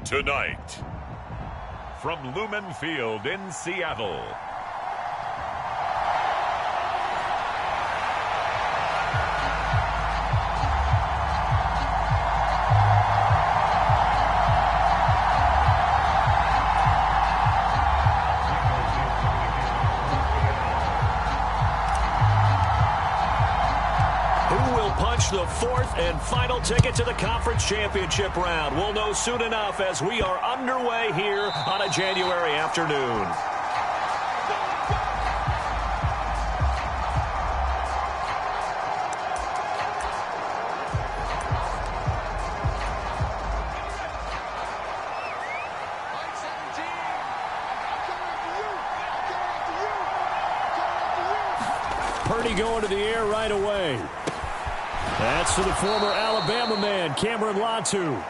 Tonight, from Lumen Field in Seattle, the fourth and final ticket to the conference championship round. We'll know soon enough as we are underway here on a January afternoon. Purdy going to the air right away. That's to the former Alabama man, Cameron Latu.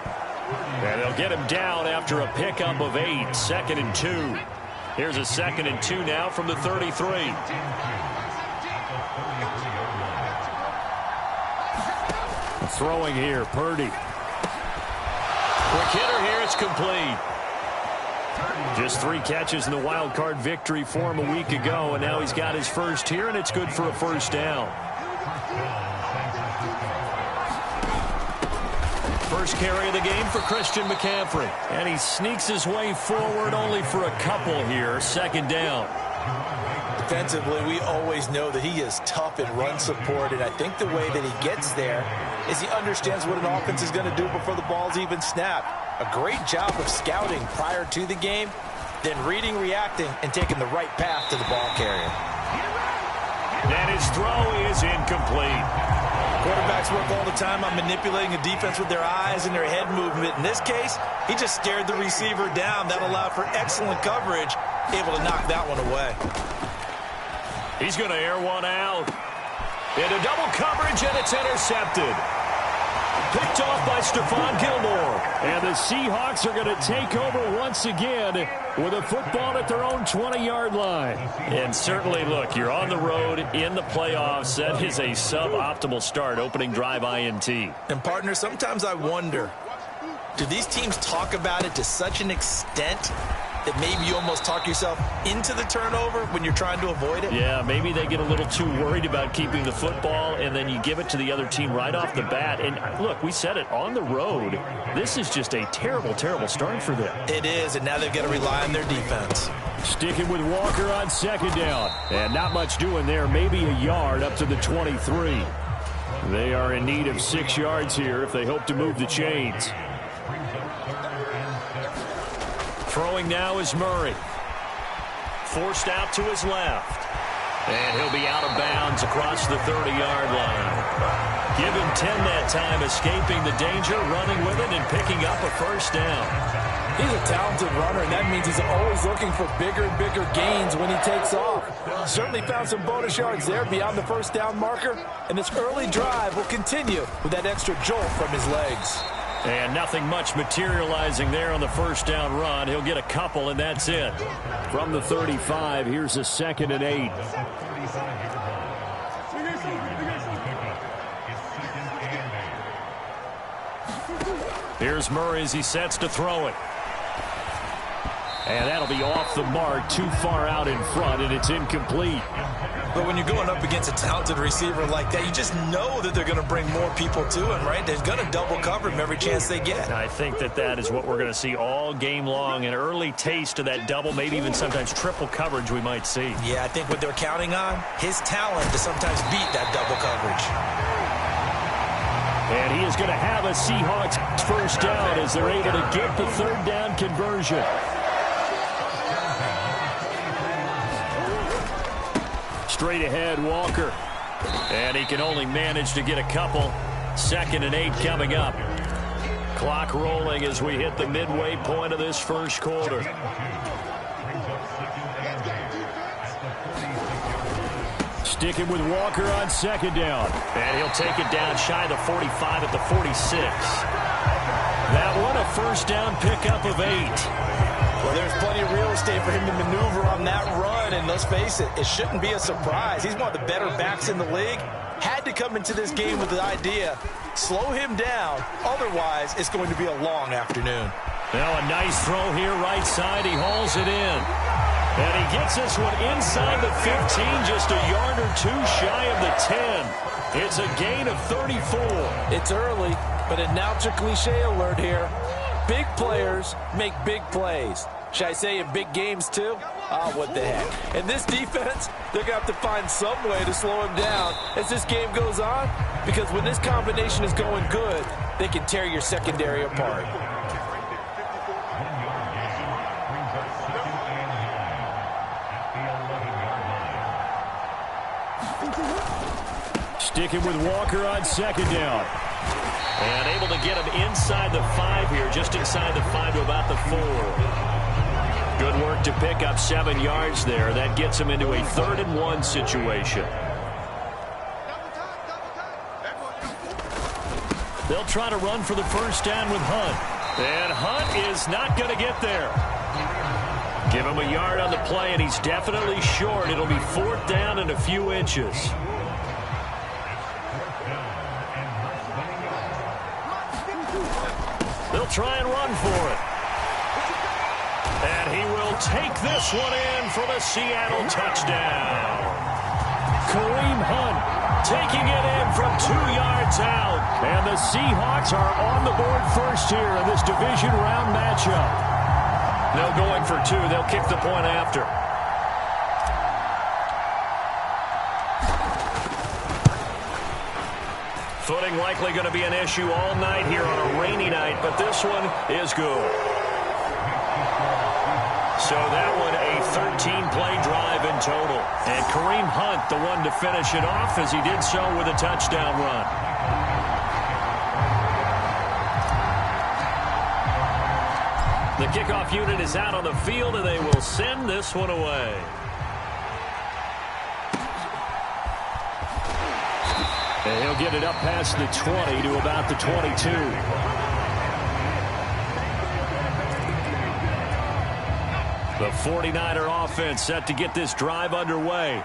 And they'll get him down after a pickup of 8, 2nd and 2. Here's a 2nd and 2 now from the 33. Throwing here, Purdy. Quick hitter here, it's complete. Just 3 catches in the wild card victory for him a week ago, and now he's got his first here, and it's good for a first down. First carry of the game for Christian McCaffrey. And he sneaks his way forward only for a couple here. 2nd down. Defensively, we always know that he is tough in run support, and I think the way that he gets there is he understands what an offense is going to do before the ball's even snapped. A great job of scouting prior to the game, then reading, reacting, and taking the right path to the ball carrier. And his throw is incomplete. Quarterbacks work all the time on manipulating a defense with their eyes and their head movement. In this case, he just stared the receiver down. That allowed for excellent coverage, able to knock that one away. He's going to air one out. Into double coverage, and it's intercepted. Picked off by Stephon Gilmore. And the Seahawks are going to take over once again with a football at their own 20-yard line. And certainly, look, you're on the road in the playoffs. That is a suboptimal start, opening drive INT. And, partner, sometimes I wonder, do these teams talk about it to such an extent that maybe you almost talk yourself into the turnover when you're trying to avoid it? Yeah, maybe they get a little too worried about keeping the football, and then you give it to the other team right off the bat. And, look, we said it, on the road, this is just a terrible, terrible start for them. It is, and now they've got to rely on their defense. Sticking with Walker on 2nd down. And not much doing there, maybe a yard up to the 23. They are in need of 6 yards here if they hope to move the chains. Throwing now is Murray. Forced out to his left. And he'll be out of bounds across the 30-yard line. Give him 10 that time, escaping the danger, running with it, and picking up a first down. He's a talented runner, and that means he's always looking for bigger and bigger gains when he takes off. Certainly found some bonus yards there beyond the first down marker, and this early drive will continue with that extra jolt from his legs. And nothing much materializing there on the first down run. He'll get a couple, and that's it. From the 35, here's a 2nd and 8. Here's Murray as he sets to throw it. And that'll be off the mark, too far out in front, and it's incomplete. But when you're going up against a talented receiver like that, you just know that they're going to bring more people to him, right? They're going to double cover him every chance they get. I think that is what we're going to see all game long, an early taste of that double, maybe even sometimes triple coverage we might see. Yeah, I think what they're counting on, his talent to sometimes beat that double coverage. And he is going to have a Seahawks first down as they're able to get the 3rd down conversion. Straight ahead, Walker. And he can only manage to get a couple. 2nd and 8 coming up. Clock rolling as we hit the midway point of this first quarter. Sticking with Walker on 2nd down. And he'll take it down shy of the 45 at the 46. That one a first down pickup of 8. Well, there's plenty of real estate for him to maneuver on that run, and let's face it, it shouldn't be a surprise. He's one of the better backs in the league. Had to come into this game with the idea, slow him down, otherwise it's going to be a long afternoon. Now a nice throw here right side. He hauls it in. And he gets this one inside the 15, just a yard or two shy of the 10. It's a gain of 34. It's early, but announcer cliche alert here. Big players make big plays. Should I say in big games too? Oh, what the heck. And this defense, they're going to have to find some way to slow him down as this game goes on, because when this combination is going good, they can tear your secondary apart. Sticking with Walker on second down. And able to get him inside the 5 here, just inside the 5 to about the 4. Good work to pick up 7 yards there. That gets him into a 3rd and 1 situation. They'll try to run for the first down with Hunt. And Hunt is not going to get there. Give him a yard on the play, and he's definitely short. It'll be 4th down and a few inches. They'll try and run for it. And he will take this one in for the Seattle touchdown. Kareem Hunt taking it in from 2 yards out. And the Seahawks are on the board first here in this division round matchup. No going for 2. They'll kick the point after. Footing likely going to be an issue all night here on a rainy night, but this one is good. So that one a 13-play drive in total. And Kareem Hunt, the one to finish it off, as he did so with a touchdown run. The kickoff unit is out on the field, and they will send this one away. And he'll get it up past the 20 to about the 22. The 49er offense set to get this drive underway.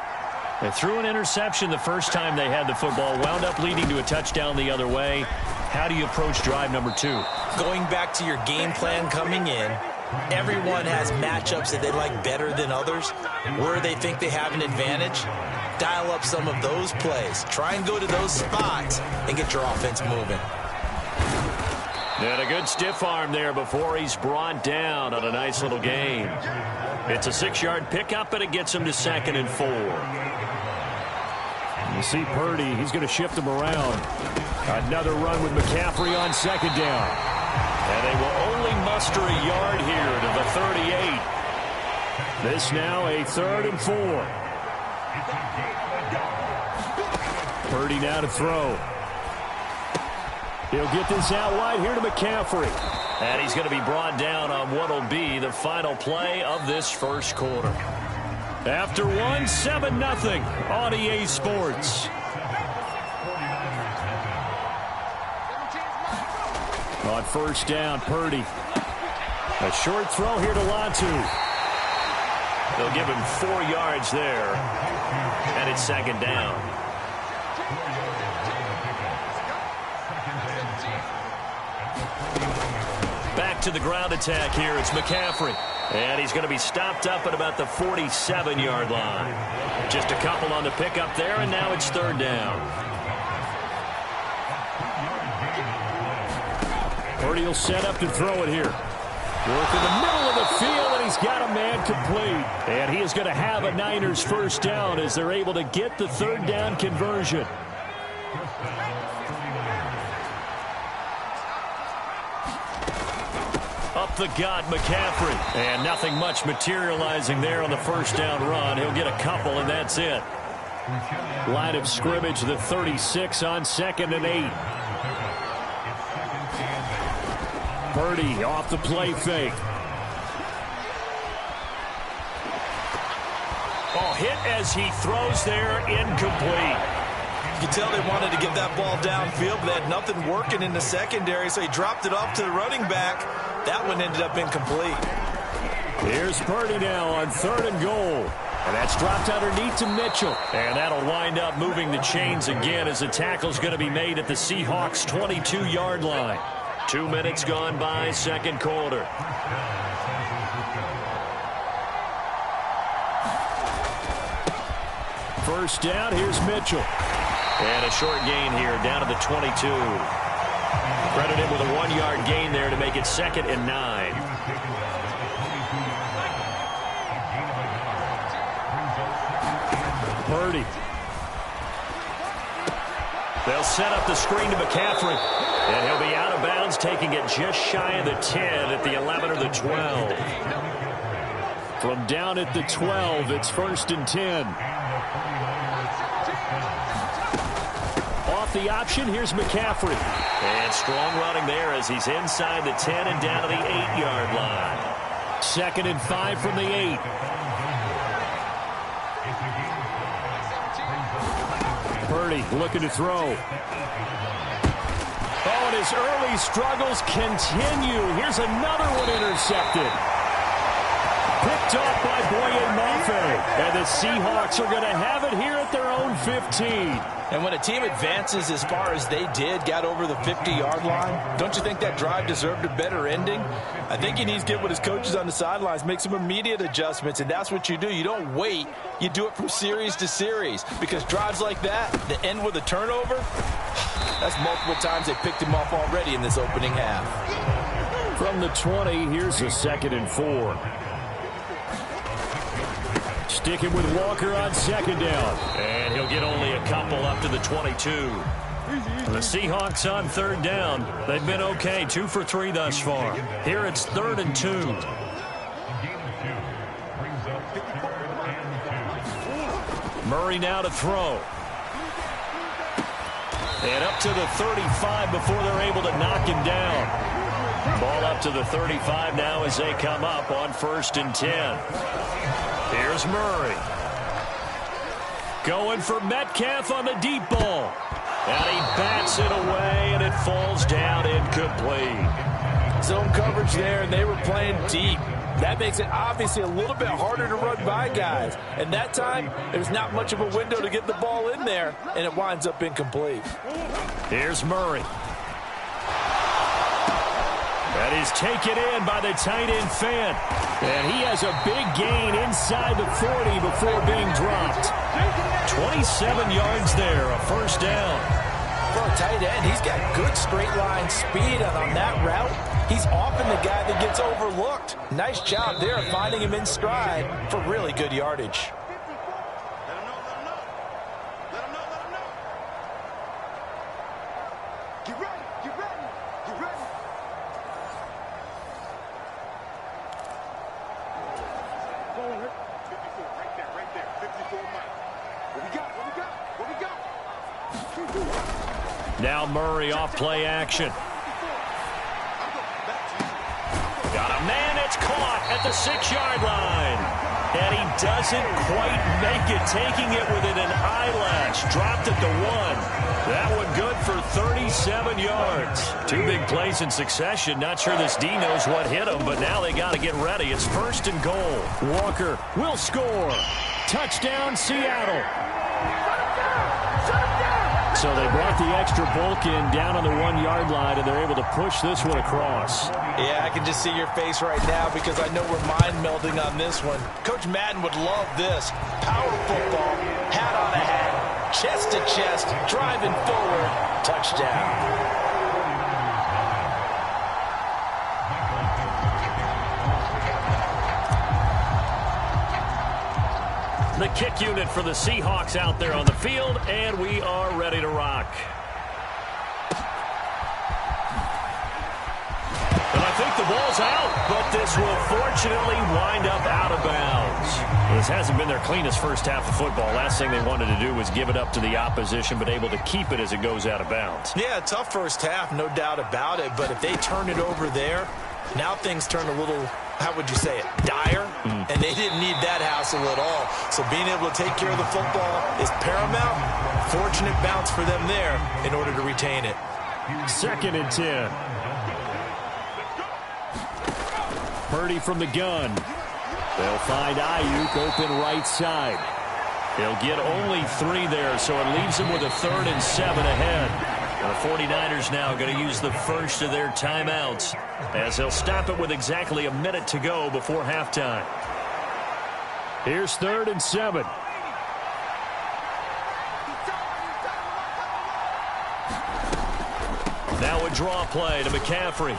They threw an interception the first time they had the football, wound up leading to a touchdown the other way. How do you approach drive number 2? Going back to your game plan coming in, everyone has matchups that they like better than others. Where they think they have an advantage, dial up some of those plays. Try and go to those spots and get your offense moving. And a good stiff arm there before he's brought down on a nice little gain. It's a 6-yard pickup, and it gets him to 2nd and 4. You see Purdy, he's going to shift him around. Another run with McCaffrey on 2nd down. And they will only muster a yard here to the 38. This now a 3rd and 4. Purdy now to throw. He'll get this out wide here to McCaffrey. And he's going to be brought down on what will be the final play of this first quarter. After 7-0 on EA Sports. On first down, Purdy. A short throw here to Latu. They'll give him 4 yards there. And it's 2nd down. Back to the ground attack here. It's McCaffrey. And he's going to be stopped up at about the 47-yard line. Just a couple on the pickup there, and now it's 3rd down. Purdy will set up to throw it here. Work in the middle of the field, and he's got a man complete. And he is going to have a Niners first down as they're able to get the 3rd down conversion. Up the gut, McCaffrey. And nothing much materializing there on the first down run. He'll get a couple, and that's it. Line of scrimmage, the 36 on 2nd and 8. Purdy off the play fake. Oh, hit as he throws there, incomplete. You can tell they wanted to get that ball downfield, but they had nothing working in the secondary, so he dropped it off to the running back. That one ended up incomplete. Here's Purdy now on 3rd and goal. And that's dropped underneath to Mitchell. And that'll wind up moving the chains again as the tackle's going to be made at the Seahawks' 22-yard line. 2 minutes gone by, second quarter. First down, here's Mitchell. And a short gain here, down to the 22. Credit him with a 1-yard gain there to make it 2nd and 9. Purdy. They'll set up the screen to McCaffrey. And he'll be out of bounds, taking it just shy of the 10 at the 11 or the 12. From down at the 12, it's 1st and 10. Off the option, here's McCaffrey. And strong running there as he's inside the 10 and down to the 8-yard line. 2nd and 5 from the 8. Purdy looking to throw. Oh, and his early struggles continue. Here's another one intercepted. Picked off by Boye Mafe. And the Seahawks are going to have it here at their own 15. And when a team advances as far as they did, got over the 50-yard line, don't you think that drive deserved a better ending? I think he needs to get with his coaches on the sidelines, make some immediate adjustments, and that's what you do. You don't wait. You do it from series to series, because drives like that, that end with a turnover, that's multiple times they picked him off already in this opening half. From the 20, here's a 2nd and 4. Sticking with Walker on 2nd down. And he'll get only a couple up to the 22. The Seahawks on 3rd down. They've been okay, 2 for 3 thus far. Here it's 3rd and 2. Murray now to throw. And up to the 35 before they're able to knock him down. Ball up to the 35 now as they come up on 1st and 10. Here's Murray. Going for Metcalf on the deep ball. And he bats it away, and it falls down incomplete. Zone coverage there, and they were playing deep. That makes it obviously a little bit harder to run by guys. And that time, there's not much of a window to get the ball in there, and it winds up incomplete. Here's Murray. And he's taken in by the tight end Fant. And he has a big gain inside the 40 before being dropped. 27 yards there, a 1st down. For a tight end, he's got good straight line speed, and on that route, he's often the guy that gets overlooked. Nice job there finding him in stride for really good yardage. Now Murray off play action. Got a man, it's caught at the 6-yard line. And he doesn't quite make it, taking it within an eyelash. Dropped at the 1. That one good for 37 yards. 2 big plays in succession. Not sure this D knows what hit him, but now they got to get ready. It's 1st and goal. Walker will score. Touchdown, Seattle. So they brought the extra bulk in down on the 1-yard line, and they're able to push this one across. Yeah, I can just see your face right now because I know we're mind melding on this one. Coach Madden would love this. Power football, hat on a hat, chest to chest, driving forward, touchdown. The kick unit for the Seahawks out there on the field, and we are ready to rock. And I think the ball's out, but this will fortunately wind up out of bounds. This hasn't been their cleanest first half of football. Last thing they wanted to do was give it up to the opposition, but able to keep it as it goes out of bounds. Yeah, tough first half, no doubt about it, but if they turn it over there, now things turn a little, how would you say it, dire? And they didn't need that hassle at all. So being able to take care of the football is paramount. Fortunate bounce for them there in order to retain it. 2nd and 10. Purdy from the gun. They'll find Ayuk open right side. They'll get only 3 there, so it leaves them with a 3rd and 7 ahead. The 49ers now going to use the first of their timeouts as they'll stop it with exactly a minute to go before halftime. Here's 3rd and 7. Now a draw play to McCaffrey.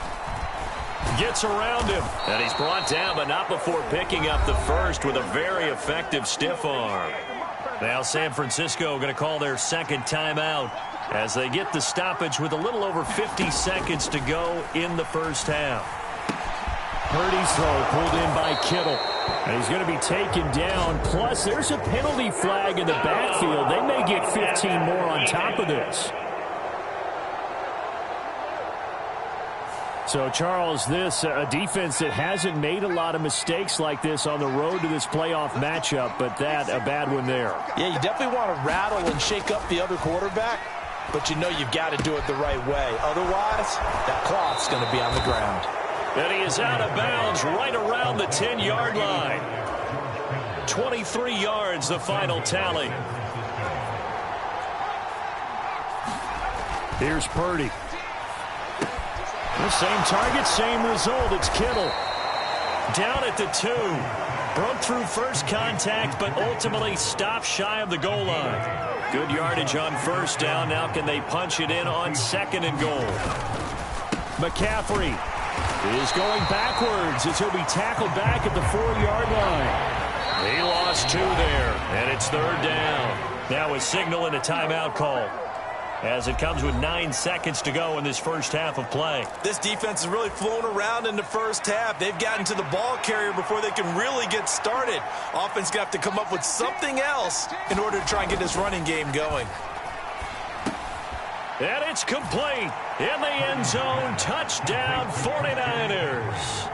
Gets around him. And he's brought down, but not before picking up the first with a very effective stiff arm. Now San Francisco going to call their second timeout as they get the stoppage with a little over 50 seconds to go in the first half. Purdy's throw pulled in by Kittle. And he's going to be taken down. Plus, there's a penalty flag in the backfield. They may get 15 more on top of this. So, Charles, this a defense that hasn't made a lot of mistakes like this on the road to this playoff matchup, but that a bad one there. Yeah, you definitely want to rattle and shake up the other quarterback, but you know you've got to do it the right way. Otherwise, that clock's going to be on the ground. And he is out of bounds right around the 10-yard line. 23 yards, the final tally. Here's Purdy. The same target, same result. It's Kittle. Down at the 2. Broke through first contact, but ultimately stopped shy of the goal line. Good yardage on first down. Now can they punch it in on 2nd and goal? McCaffrey is going backwards as he'll be tackled back at the 4-yard line. He lost 2 there, and it's 3rd down. Now a signal and a timeout call, as it comes with 9 seconds to go in this first half of play. This defense has really flown around in the first half. They've gotten to the ball carrier before they can really get started. Offense got to come up with something else in order to try and get this running game going. And it's complete. In the end zone, touchdown 49ers.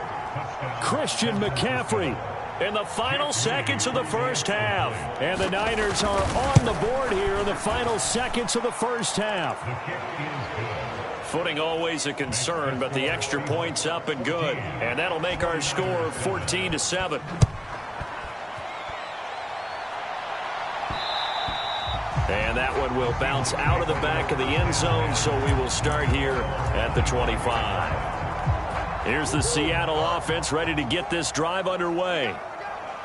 Christian McCaffrey in the final seconds of the first half. And the Niners are on the board here in the final seconds of the first half. Footing always a concern, but the extra point's up and good. And that'll make our score 14-7. And that one will bounce out of the back of the end zone, so we will start here at the 25. Here's the Seattle offense ready to get this drive underway.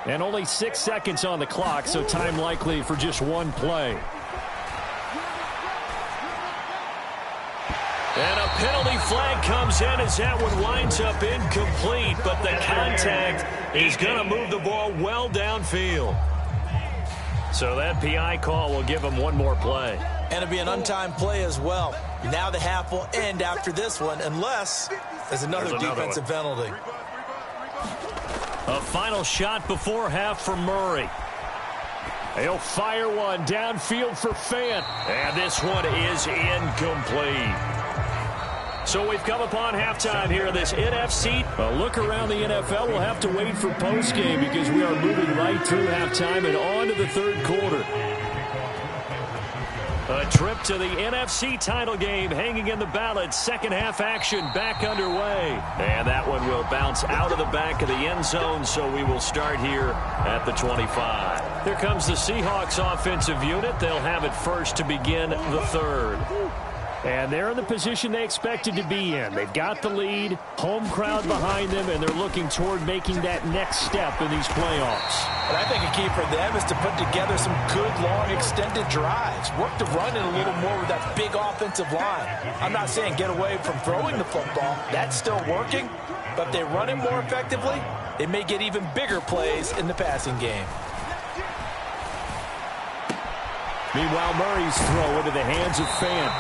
And only 6 seconds on the clock, so time likely for just one play. And a penalty flag comes in as that one winds up incomplete, but the contact is going to move the ball well downfield. So that PI call will give him one more play. And it'll be an untimed play as well. Now the half will end after this one, unless there's another defensive penalty. A final shot before half for Murray. He'll fire one downfield for Fant. And this one is incomplete. So we've come upon halftime here in this NFC. A look around the NFL. We'll have to wait for postgame because we are moving right through halftime and on to the third quarter. A trip to the NFC title game hanging in the balance. Second half action back underway. And that one will bounce out of the back of the end zone, so we will start here at the 25. Here comes the Seahawks offensive unit. They'll have it first to begin the third. And they're in the position they expected to be in. They've got the lead, home crowd behind them, and they're looking toward making that next step in these playoffs. And I think a key for them is to put together some good, long, extended drives. Work the run in a little more with that big offensive line. I'm not saying get away from throwing the football. That's still working. But if they run it more effectively, they may get even bigger plays in the passing game. Meanwhile, Murray's throw into the hands of Fant.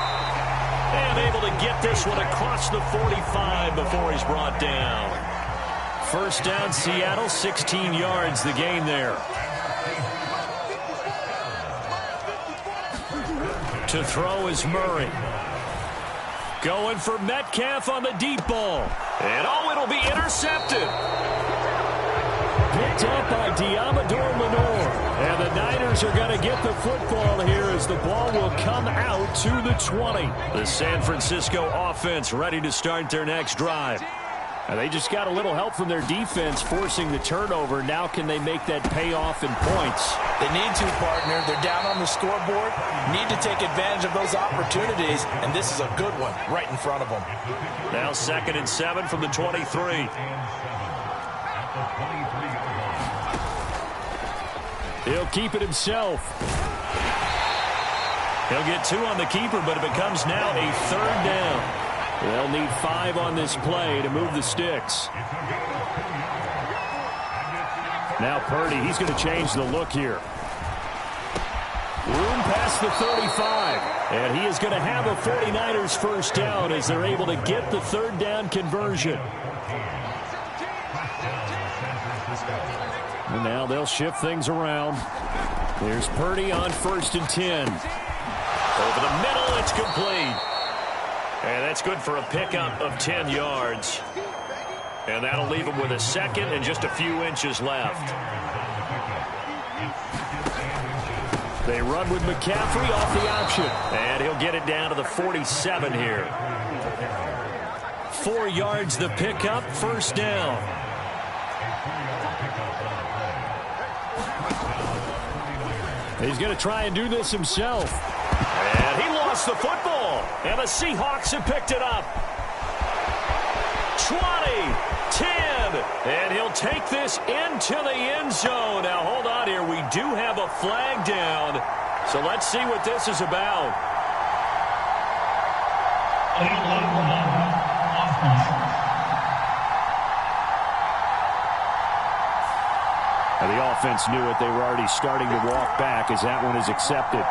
And able to get this one across the 45 before he's brought down. First down, Seattle, 16 yards the gain there. To throw is Murray. Going for Metcalf on the deep ball. And it'll be intercepted. Picked up by Diamador Lenore. And the Niners are going to get the football here as the ball will come out to the 20. The San Francisco offense ready to start their next drive. And they just got a little help from their defense forcing the turnover. Now can they make that pay off in points? They need to, partner. They're down on the scoreboard. Need to take advantage of those opportunities, and this is a good one right in front of them. Now 2nd and 7 from the 23. He'll keep it himself. He'll get 2 on the keeper, but it becomes now a 3rd down. They'll need 5 on this play to move the sticks. Now Purdy, he's going to change the look here. Room past the 35. And he is going to have a 49ers first down as they're able to get the 3rd down conversion. And now they'll shift things around. Here's Purdy on 1st and 10. Over the middle, it's complete. And that's good for a pickup of 10 yards. And that'll leave him with a 2nd and just a few inches left. They run with McCaffrey off the option. And he'll get it down to the 47 here. 4 yards the pickup, 1st down. He's going to try and do this himself. And he lost the football. And the Seahawks have picked it up. 20, 10. And he'll take this into the end zone. Now, hold on here. We do have a flag down. So let's see what this is about. And the offense knew it. They were already starting to walk back as that one is accepted.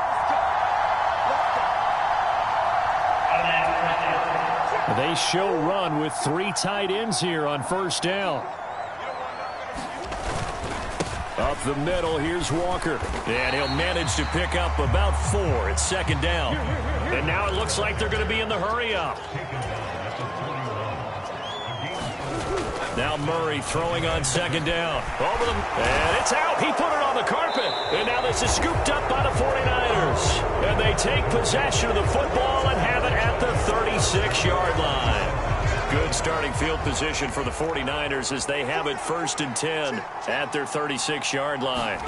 They show run with 3 tight ends here on 1st down. Up the middle, here's Walker. And he'll manage to pick up about 4. It's 2nd down. And now it looks like they're going to be in the hurry-up. Now Murray throwing on 2nd down. Over them. And it's out. He put it on the carpet. And now this is scooped up by the 49ers. And they take possession of the football and have it at the 36-yard line. Good starting field position for the 49ers as they have it 1st and 10 at their 36-yard line.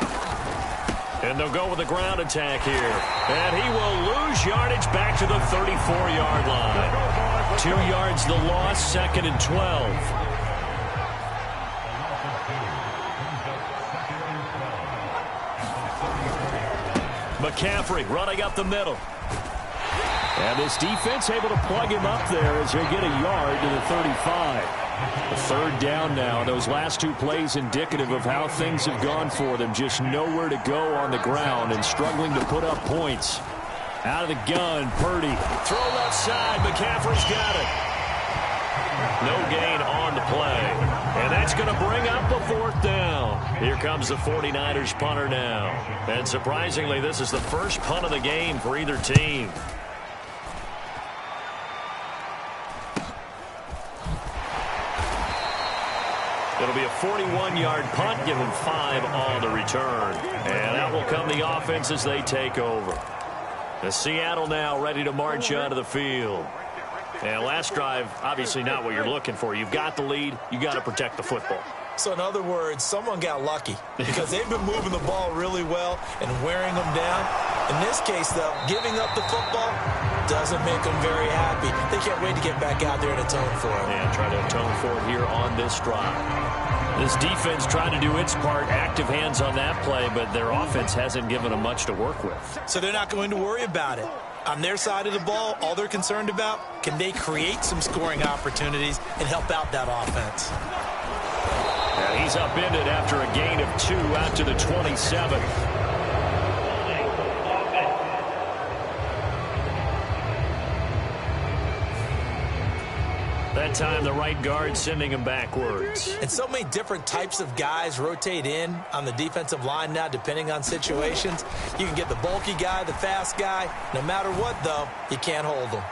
And they'll go with a ground attack here. And he will lose yardage back to the 34-yard line. 2 yards the loss, 2nd and 12. McCaffrey running up the middle. And this defense able to plug him up there as they get a yard to the 35. A 3rd down now. Those last 2 plays indicative of how things have gone for them. Just nowhere to go on the ground and struggling to put up points. Out of the gun, Purdy. Throw left side. McCaffrey's got it. No gain on the play. And that's going to bring up a 4th down. Here comes the 49ers punter now. And surprisingly, this is the first punt of the game for either team. It'll be a 41-yard punt, given 5 on the return. And out will come the offense as they take over. The Seattle now ready to march onto the field. And last drive, obviously not what you're looking for. You've got the lead. You got to protect the football. So in other words, someone got lucky because they've been moving the ball really well and wearing them down. In this case, though, giving up the football doesn't make them very happy. They can't wait to get back out there and atone for it. And try to atone for it here on this drive. This defense trying to do its part, active hands on that play, but their offense hasn't given them much to work with. So they're not going to worry about it. On their side of the ball, all they're concerned about, can they create some scoring opportunities and help out that offense? Yeah, he's upended after a gain of 2 out to the 27. That time the right guard sending him backwards. And so many different types of guys rotate in on the defensive line now, depending on situations. You can get the bulky guy, the fast guy. No matter what, though, you can't hold them.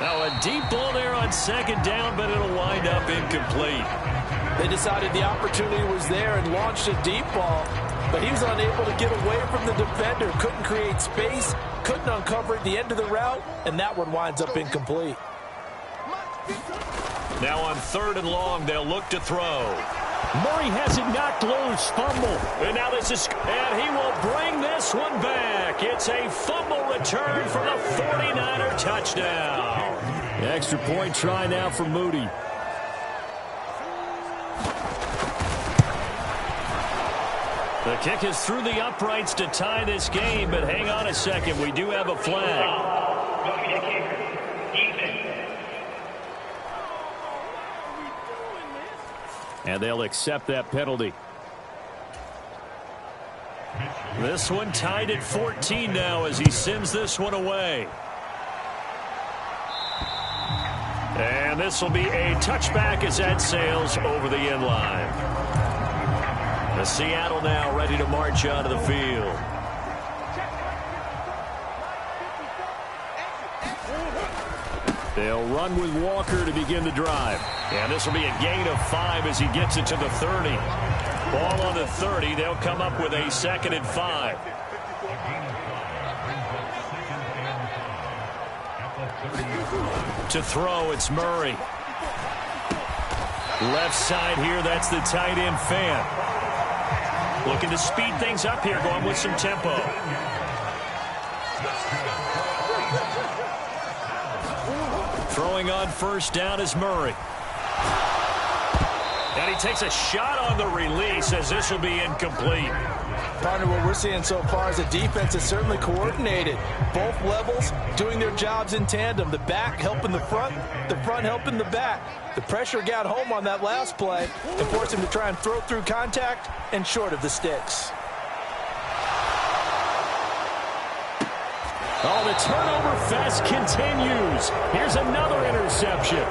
Now a deep ball there on 2nd down, but it'll wind up incomplete. They decided the opportunity was there and launched a deep ball, but he was unable to get away from the defender. Couldn't create space, couldn't uncover at the end of the route, and that one winds up incomplete. Now on 3rd and long, they'll look to throw. Murray has it knocked loose. Fumble. And now this is... And he will bring this one back. It's a fumble return for the 49er touchdown. The extra point try now for Moody. The kick is through the uprights to tie this game, but hang on a second. We do have a flag. And they'll accept that penalty. This one tied at 14 now as he sends this one away. And this will be a touchback as that sails over the end line. The Seattle now ready to march onto the field. They'll run with Walker to begin the drive. And this will be a gain of 5 as he gets it to the 30. Ball on the 30. They'll come up with a 2nd and 5. To throw, it's Murray. Left side here, that's the tight end Fant. Looking to speed things up here, going with some tempo. Throwing on 1st down is Murray. And he takes a shot on the release as this will be incomplete. Partner, what we're seeing so far is the defense is certainly coordinated. Both levels doing their jobs in tandem. The back helping the front helping the back. The pressure got home on that last play and forced him to try and throw through contact and short of the sticks. Oh, the turnover fest continues. Here's another interception.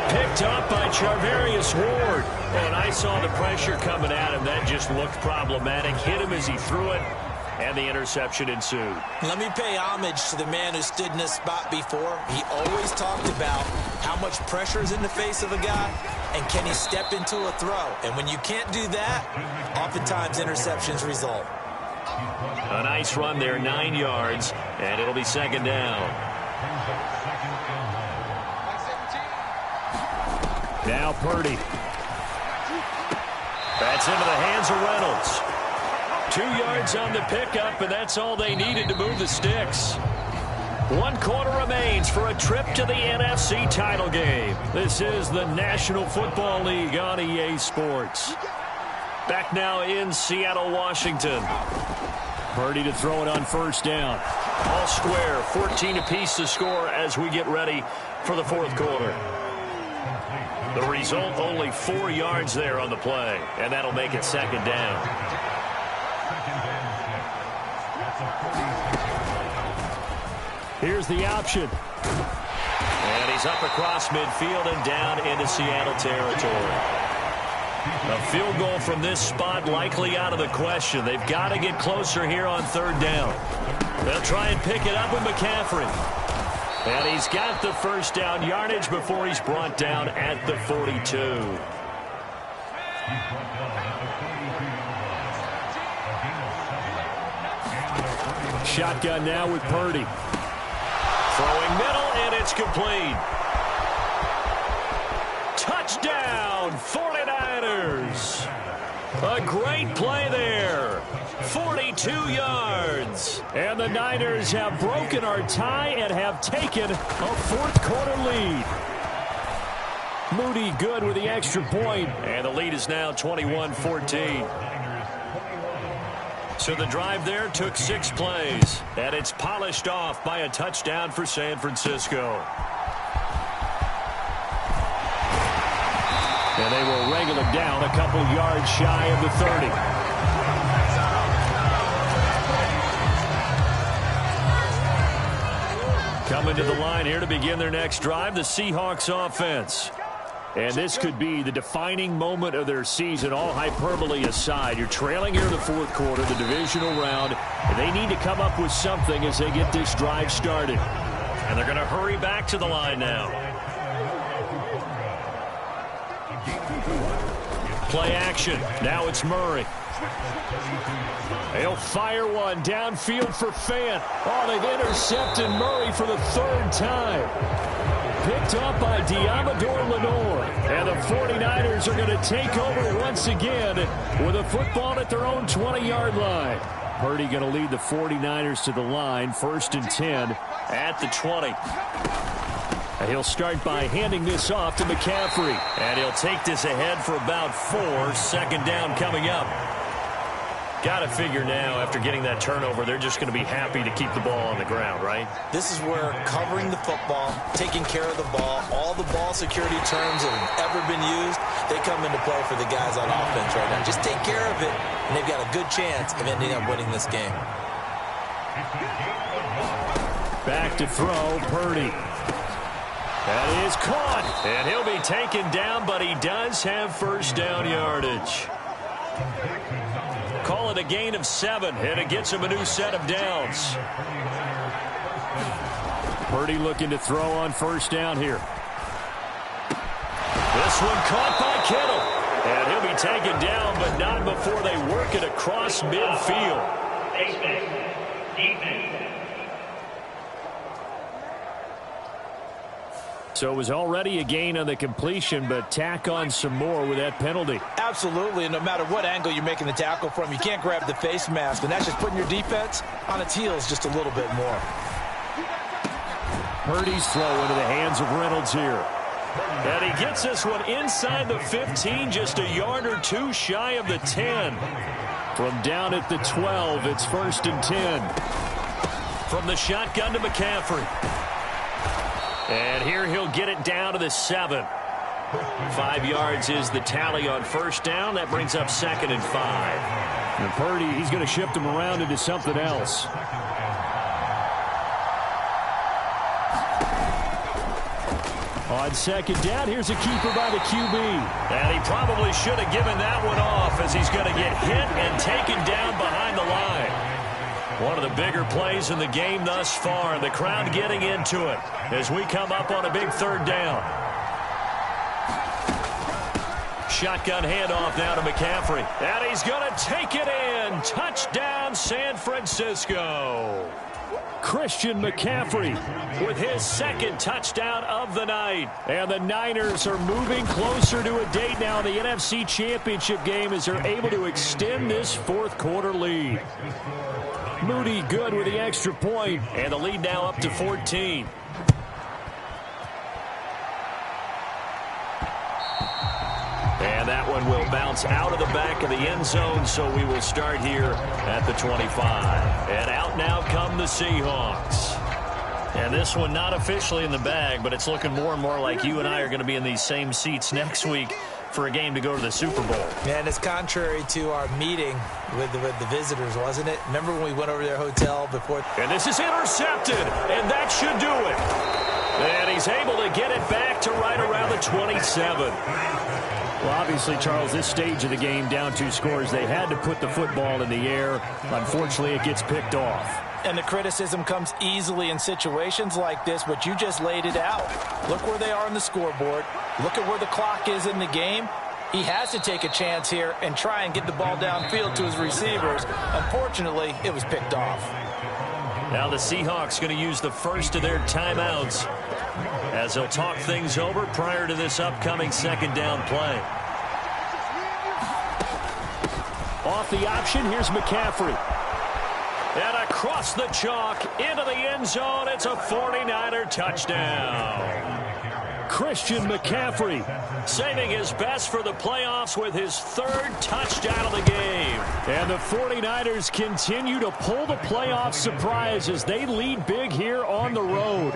Picked up by Charvarius Ward. And I saw the pressure coming at him. That just looked problematic. Hit him as he threw it, and the interception ensued. Let me pay homage to the man who stood in this spot before. He always talked about how much pressure is in the face of a guy, and can he step into a throw. And when you can't do that, oftentimes interceptions result. A nice run there, 9 yards, and it'll be 2nd down. Now Purdy. That's into the hands of Reynolds. 2 yards on the pickup, and that's all they needed to move the sticks. 1 quarter remains for a trip to the NFC title game. This is the National Football League on EA Sports. Back now in Seattle, Washington. Purdy to throw it on 1st down. All square, 14 apiece to score as we get ready for the 4th quarter. The result, only 4 yards there on the play, and that'll make it 2nd down. Here's the option. And he's up across midfield and down into Seattle territory. A field goal from this spot likely out of the question. They've got to get closer here on 3rd down. They'll try and pick it up with McCaffrey. And he's got the 1st down yardage before he's brought down at the 42. Shotgun now with Purdy. Throwing middle, and it's complete. Touchdown, 49ers. A great play there. 42 yards. And the Niners have broken our tie and have taken a 4th quarter lead. Moody good with the extra point. And the lead is now 21-14. So the drive there took 6 plays. And it's polished off by a touchdown for San Francisco. And they will wrangle it down a couple yards shy of the 30. Coming to the line here to begin their next drive, the Seahawks offense. And this could be the defining moment of their season, all hyperbole aside. You're trailing here in the 4th quarter, the divisional round, and they need to come up with something as they get this drive started. And they're going to hurry back to the line now. Play action. Now it's Murray. He'll fire one downfield for Fant. Oh, they've intercepted Murray for the 3rd time. picked off by Diamador Lenore. And the 49ers are going to take over once again with a football at their own 20-yard line. Purdy going to lead the 49ers to the line, 1st and 10 at the 20. And he'll start by handing this off to McCaffrey. And he'll take this ahead for about 4. 2nd down coming up. Got to figure now, after getting that turnover, they're just going to be happy to keep the ball on the ground, right? This is where covering the football, taking care of the ball, all the ball security terms that have ever been used, they come into play for the guys on offense right now. Just take care of it, and they've got a good chance of ending up winning this game. Back to throw, Purdy. That is caught, and he'll be taken down, but he does have 1st down yardage. Call it a gain of 7, and it gets him a new set of downs. Purdy looking to throw on 1st down here. This one caught by Kittle. And he'll be taken down, but not before they work it across midfield. So it was already a gain on the completion, but tack on some more with that penalty. Absolutely, and no matter what angle you're making the tackle from, you can't grab the face mask, and that's just putting your defense on its heels just a little bit more. Purdy's throw into the hands of Reynolds here. And he gets this one inside the 15, just a yard or 2 shy of the 10. From down at the 12, it's 1st and 10. From the shotgun to McCaffrey. And here he'll get it down to the 7. 5 yards is the tally on 1st down. That brings up 2nd and 5. And Purdy, he's going to shift him around into something else. On 2nd down, here's a keeper by the QB. And he probably should have given that one off, as he's going to get hit and taken down behind the line. One of the bigger plays in the game thus far. The crowd getting into it as we come up on a big 3rd down. Shotgun handoff now to McCaffrey. And he's going to take it in. Touchdown, San Francisco. Christian McCaffrey with his 2nd touchdown of the night. And the Niners are moving closer to a date now in the NFC Championship game as they're able to extend this 4th quarter lead. Moody good with the extra point, and the lead now up to 14. And that one will bounce out of the back of the end zone, so we will start here at the 25. And out now come the Seahawks. And this one not officially in the bag, but it's looking more and more like you and I are going to be in these same seats next week for a game to go to the Super Bowl. Man, it's contrary to our meeting with the visitors, wasn't it? Remember when we went over their hotel before? And this is intercepted, and that should do it. And he's able to get it back to right around the 27. Well, obviously, Charles, this stage of the game, down 2 scores, they had to put the football in the air. Unfortunately, it gets picked off. And the criticism comes easily in situations like this, but you just laid it out. Look where they are on the scoreboard. Look at where the clock is in the game. He has to take a chance here and try and get the ball downfield to his receivers. Unfortunately, it was picked off. Now the Seahawks going to use the first of their timeouts as they'll talk things over prior to this upcoming 2nd down play. Off the option, here's McCaffrey. And across the chalk into the end zone, it's a 49er touchdown. Christian McCaffrey saving his best for the playoffs with his 3rd touchdown of the game. And the 49ers continue to pull the playoff surprise as they lead big here on the road.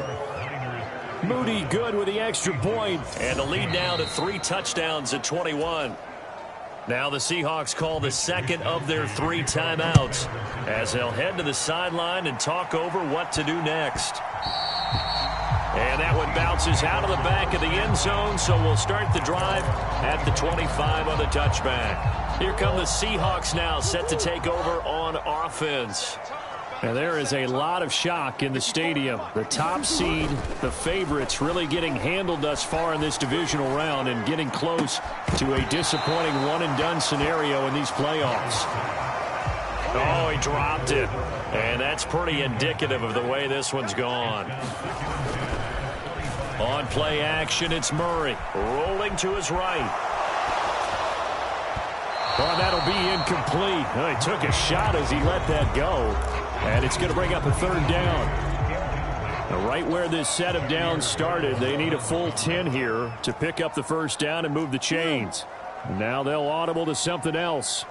Moody good with the extra point. And the lead now to 3 touchdowns at 21. Now the Seahawks call the 2nd of their 3 timeouts as they'll head to the sideline and talk over what to do next. And that one bounces out of the back of the end zone, so we'll start the drive at the 25 on the touchback. Here come the Seahawks now, set to take over on offense. And there is a lot of shock in the stadium. The top seed, the favorites, really getting handled thus far in this divisional round and getting close to a disappointing one-and-done scenario in these playoffs. Oh, he dropped it. And that's pretty indicative of the way this one's gone. On play action, it's Murray. Rolling to his right. Oh, that'll be incomplete. Oh, he took a shot as he let that go. And it's going to bring up a third down. Now, right where this set of downs started, they need a full 10 here to pick up the first down and move the chains. Now they'll audible to something else.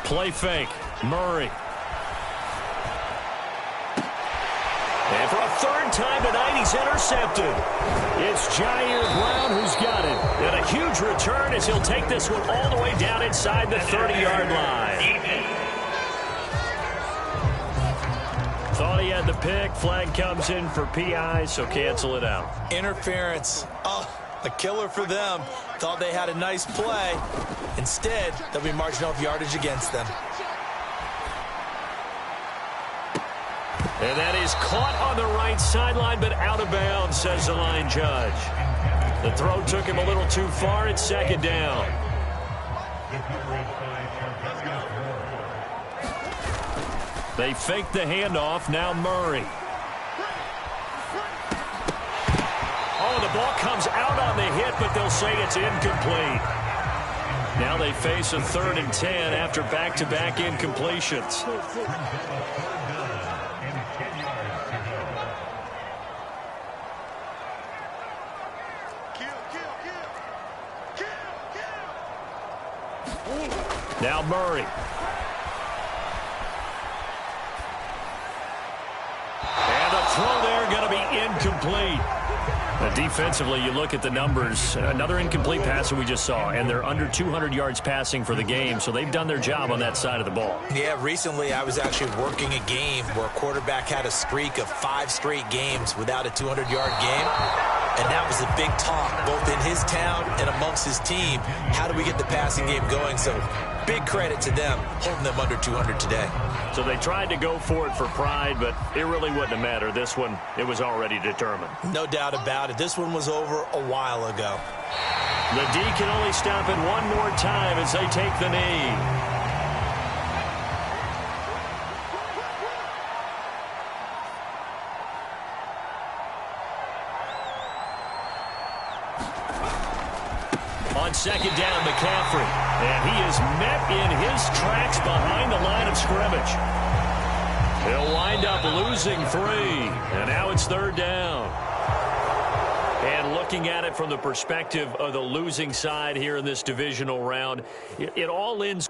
Play fake. Murray. And for a third time tonight, he's intercepted. It's Jair Brown who's got it. And a huge return as he'll take this one all the way down inside the 30-yard line. Thought he had the pick. Flag comes in for PI, so cancel it out. Interference. Oh, a killer for them. Thought they had a nice play. Instead, they'll be marching off yardage against them. And that is caught on the right sideline, but out of bounds, says the line judge. The throw took him a little too far. It's second down. They fake the handoff. Now Murray. Oh, the ball comes out on the hit, but they'll say it's incomplete. Now they face a 3rd and 10 after back-to-back incompletions. Now Murray. And the throw there going to be incomplete. Defensively, you look at the numbers. Another incomplete pass that we just saw, and they're under 200 yards passing for the game, so they've done their job on that side of the ball. Yeah, recently I was actually working a game where a quarterback had a streak of 5 straight games without a 200-yard game. And that was a big talk, both in his town and amongst his team. How do we get the passing game going? So big credit to them, holding them under 200 today. So they tried to go for it for pride, but it really wouldn't have mattered. This one, it was already determined. No doubt about it. This one was over a while ago. The D can only stop it one more time as they take the knee. On second down, McCaffrey. And he is met in his tracks behind the line of scrimmage. He'll wind up losing 3. And now it's 3rd down. And looking at it from the perspective of the losing side here in this divisional round, it all ends